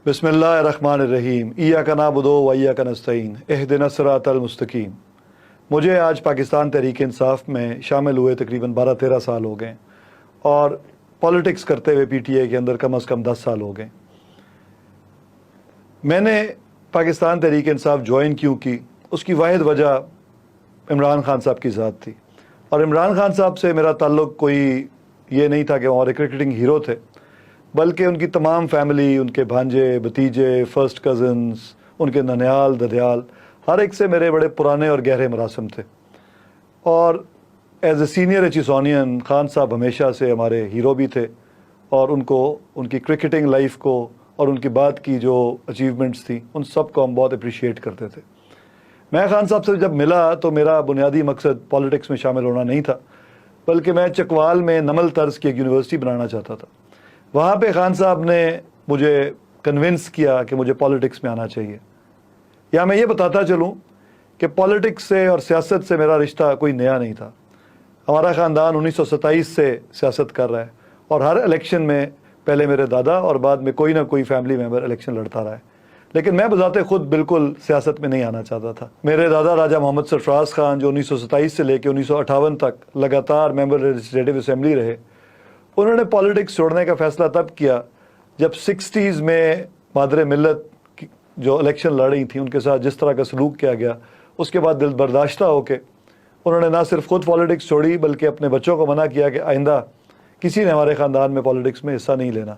बिस्मिल्लाहिर्रहमानिर्रहीम इय्याका नअबुदु व इय्याका नस्तईन इहदिनस सिरातल मुस्तकीम। मुझे आज पाकिस्तान तहरीक इंसाफ में शामिल हुए तकरीबन 12-13 साल हो गए और पॉलिटिक्स करते हुए पीटीआई के अंदर कम से कम 10 साल हो गए। मैंने पाकिस्तान तहरीक इंसाफ ज्वाइन क्यों की, उसकी वाहिद वजह इमरान खान साहब की ज़ात थी। और इमरान खान साहब से मेरा ताल्लुक़ कोई ये नहीं था कि वो हमारे क्रिकेटिंग हीरो थे, बल्कि उनकी तमाम फैमिली, उनके भांजे, भतीजे, फर्स्ट कज़न्स, उनके ननियाल, ददियाल, हर एक से मेरे बड़े पुराने और गहरे मरासम थे। और एज ए सीनियर एचिसोनियन खान साहब हमेशा से हमारे हीरो भी थे और उनको, उनकी क्रिकेटिंग लाइफ को और उनकी बाद की जो अचीवमेंट्स थी उन सब को हम बहुत अप्रिशिएट करते थे। मैं खान साहब से जब मिला तो मेरा बुनियादी मकसद पॉलिटिक्स में शामिल होना नहीं था, बल्कि मैं चकवाल में नमल तर्ज की एक यूनिवर्सिटी बनाना चाहता था। वहाँ पे खान साहब ने मुझे कन्विंस किया कि मुझे पॉलिटिक्स में आना चाहिए। या मैं ये बताता चलूँ कि पॉलिटिक्स से और सियासत से मेरा रिश्ता कोई नया नहीं था। हमारा ख़ानदान 1927 से सियासत कर रहा है और हर इलेक्शन में पहले मेरे दादा और बाद में कोई ना कोई फैमिली मेम्बर इलेक्शन लड़ता रहा है। लेकिन मैं बजाते खुद बिल्कुल सियासत में नहीं आना चाहता था। मेरे दादा राजा मोहम्मद सरफराज खान, जो 1927 से लेकर 1958 तक लगातार मेंबर लेजिस्लेटिव असेंबली रहे, उन्होंने पॉलिटिक्स छोड़ने का फ़ैसला तब किया जब 60s में मादरे मिल्लत जो इलेक्शन लड़ रही थी उनके साथ जिस तरह का सलूक किया गया, उसके बाद दिल बर्दाश्ता होकर उन्होंने ना सिर्फ खुद पॉलिटिक्स छोड़ी बल्कि अपने बच्चों को मना किया कि आइंदा किसी ने हमारे ख़ानदान में पॉलिटिक्स में हिस्सा नहीं लेना।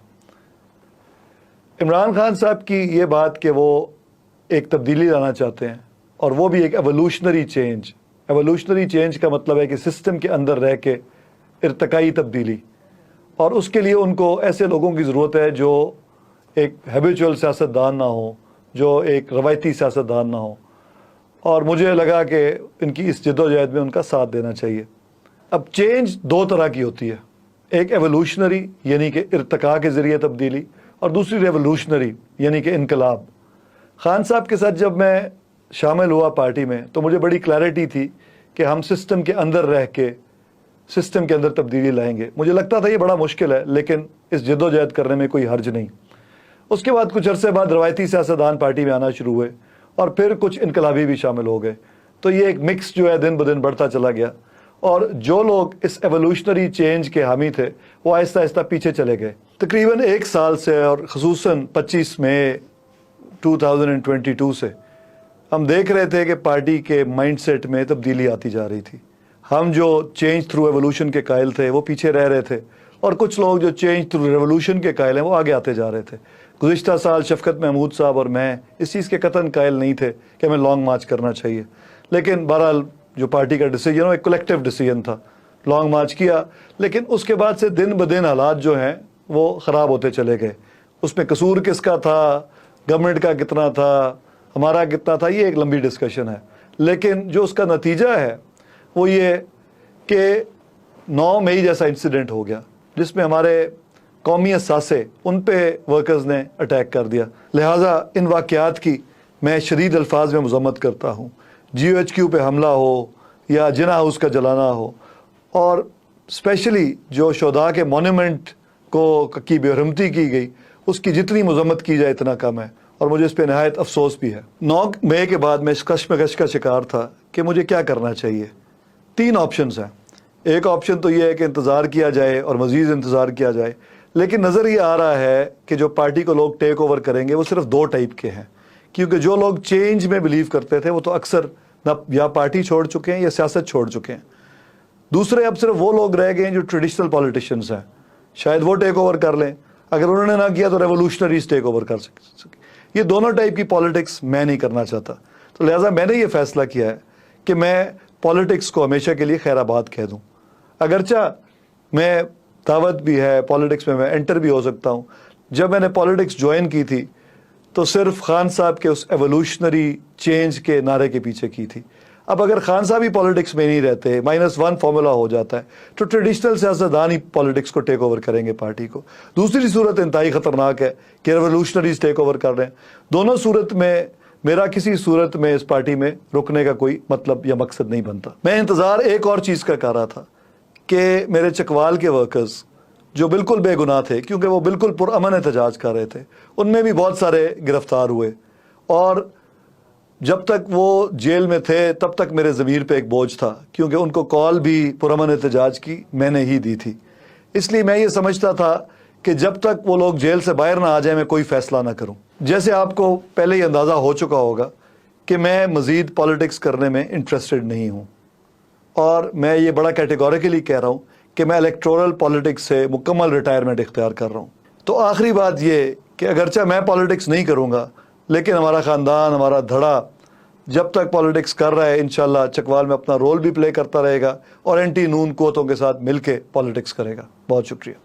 इमरान खान साहब की ये बात कि वो एक तब्दीली लाना चाहते हैं और वो भी एक एवोल्यूशनरी चेंज। एवोल्यूशनरी चेंज का मतलब है कि सिस्टम के अंदर रह के इर्तकाई तब्दीली, और उसके लिए उनको ऐसे लोगों की ज़रूरत है जो एक हैबिचुअल सियासतदान ना हो, जो एक रवायती सियासतदान ना हो। और मुझे लगा कि इनकी इस जद्दोजहद में उनका साथ देना चाहिए। अब चेंज दो तरह की होती है, एक एवोल्यूशनरी यानी कि इर्तका के ज़रिए तब्दीली, और दूसरी रेवोल्यूशनरी यानी कि इनकलाब। खान साहब के साथ जब मैं शामिल हुआ पार्टी में तो मुझे बड़ी क्लैरिटी थी कि हम सिस्टम के अंदर रह के सिस्टम के अंदर तब्दीली लाएंगे। मुझे लगता था ये बड़ा मुश्किल है, लेकिन इस जद्दोजहद करने में कोई हर्ज नहीं। उसके बाद कुछ अरसे बाद रवायती सियासतदान पार्टी में आना शुरू हुए और फिर कुछ इनकलाबी भी शामिल हो गए। तो ये एक मिक्स जो है दिन ब दिन बढ़ता चला गया और जो लोग इस एवोल्यूशनरी चेंज के हामी थे वो आहिस्ता आहिस्ता पीछे चले गए। तकरीबन एक साल से और ख़ुसूसन 25 मई 2022 से हम देख रहे थे कि पार्टी के माइंडसेट में तब्दीली आती जा रही थी। हम जो चेंज थ्रू एवोल्यूशन के कायल थे वो पीछे रह रहे थे और कुछ लोग जो चेंज थ्रू रेवोल्यूशन के कायल हैं वो आगे आते जा रहे थे। गुज़िश्ता साल शफ़क़त महमूद साहब और मैं इस चीज़ के कतन कायल नहीं थे कि हमें लॉन्ग मार्च करना चाहिए, लेकिन बहरहाल जो पार्टी का डिसीजन हो एक कलेक्टिव डिसीजन था, लॉन्ग मार्च किया। लेकिन उसके बाद से दिन ब दिन हालात जो हैं वो ख़राब होते चले गए। उसमें कसूर किसका था, गवर्नमेंट का कितना था, हमारा कितना था, ये एक लंबी डिस्कशन है। लेकिन जो उसका नतीजा है वो ये कि 9 मई जैसा इंसिडेंट हो गया जिसमें हमारे कौमी असासे उन पे वर्कर्स ने अटैक कर दिया। लिहाजा इन वाक़यात की मैं शदीद अल्फाज में मज़म्मत करता हूँ। GOHQ पे हमला हो या जिना हाउस का जलाना हो, और स्पेशली जो शोधा के मोन्यूमेंट को की बेरहमती की गई, उसकी जितनी मज़म्मत की जाए इतना कम है और मुझे इस पर नहायत अफसोस भी है। 9 मई के बाद मैं इस कशमकश का शिकार था कि मुझे क्या करना चाहिए। 3 ऑप्शंस हैं। एक ऑप्शन तो ये है कि इंतज़ार किया जाए और मज़ीद इंतज़ार किया जाए, लेकिन नज़र ये आ रहा है कि जो पार्टी को लोग टेक ओवर करेंगे वो सिर्फ 2 टाइप के हैं, क्योंकि जो लोग चेंज में बिलीव करते थे वो तो अक्सर ना या पार्टी छोड़ चुके हैं या सियासत छोड़ चुके हैं। दूसरे अब सिर्फ वो लोग रह गए हैं जो ट्रेडिशनल पॉलिटिशियंस हैं, शायद वो टेक ओवर कर लें। अगर उन्होंने ना किया तो रेवोल्यूशनरीज टेक ओवर कर सके। ये दोनों टाइप की पॉलिटिक्स मैं नहीं करना चाहता, तो लिहाजा मैंने ये फैसला किया है कि मैं पॉलिटिक्स को हमेशा के लिए खैराबाद कह दूँ। अगरचा मैं दावत भी है, पॉलिटिक्स में मैं एंटर भी हो सकता हूँ। जब मैंने पॉलिटिक्स ज्वाइन की थी तो सिर्फ खान साहब के उस एवोल्यूशनरी चेंज के नारे के पीछे की थी। अब अगर खान साहब ही पॉलिटिक्स में नहीं रहते, -1 फॉर्मूला हो जाता है, तो ट्रेडिशनल सियासतदान ही पॉलिटिक्स को टेक ओवर करेंगे पार्टी को। दूसरी सूरत इंतहाई ख़तरनाक है कि रेवोल्यूशनरीज टेक ओवर कर रहे हैं। दोनों सूरत में मेरा किसी सूरत में इस पार्टी में रुकने का कोई मतलब या मकसद नहीं बनता। मैं इंतज़ार एक और चीज़ का कर रहा था कि मेरे चकवाल के वर्कर्स جو بالکل بے گناہ تھے، کیونکہ وہ بالکل پرامن احتجاج کر رہے تھے، ان میں بھی بہت سارے گرفتار ہوئے، اور جب تک وہ جیل میں تھے تب تک میرے ضمیر پہ ایک بوجھ تھا، کیونکہ ان کو کال بھی پرامن احتجاج کی میں نے ہی دی تھی۔ اس لیے میں یہ سمجھتا تھا کہ جب تک وہ لوگ جیل سے باہر نہ آ جائیں میں کوئی فیصلہ نہ کروں۔ جیسے آپ کو پہلے ہی اندازہ ہو چکا ہوگا کہ میں مزید پالیٹکس کرنے میں انٹرسٹڈ نہیں ہوں، اور میں یہ بڑا کیٹیگوریکلی کہہ رہا ہوں کہ میں الیکٹورل پالیٹکس سے مکمل ریٹائرمنٹ اختیار کر رہا ہوں۔ تو آخری بات یہ کہ اگرچہ میں پالیٹکس نہیں کروں گا، لیکن ہمارا خاندان، ہمارا دھڑا جب تک پالیٹکس کر رہا ہے انشاءاللہ چکوال میں اپنا رول بھی پلے کرتا رہے گا، اور اینٹی نون قوتوں کے ساتھ مل کے پالیٹکس کرے گا۔ بہت شکریہ۔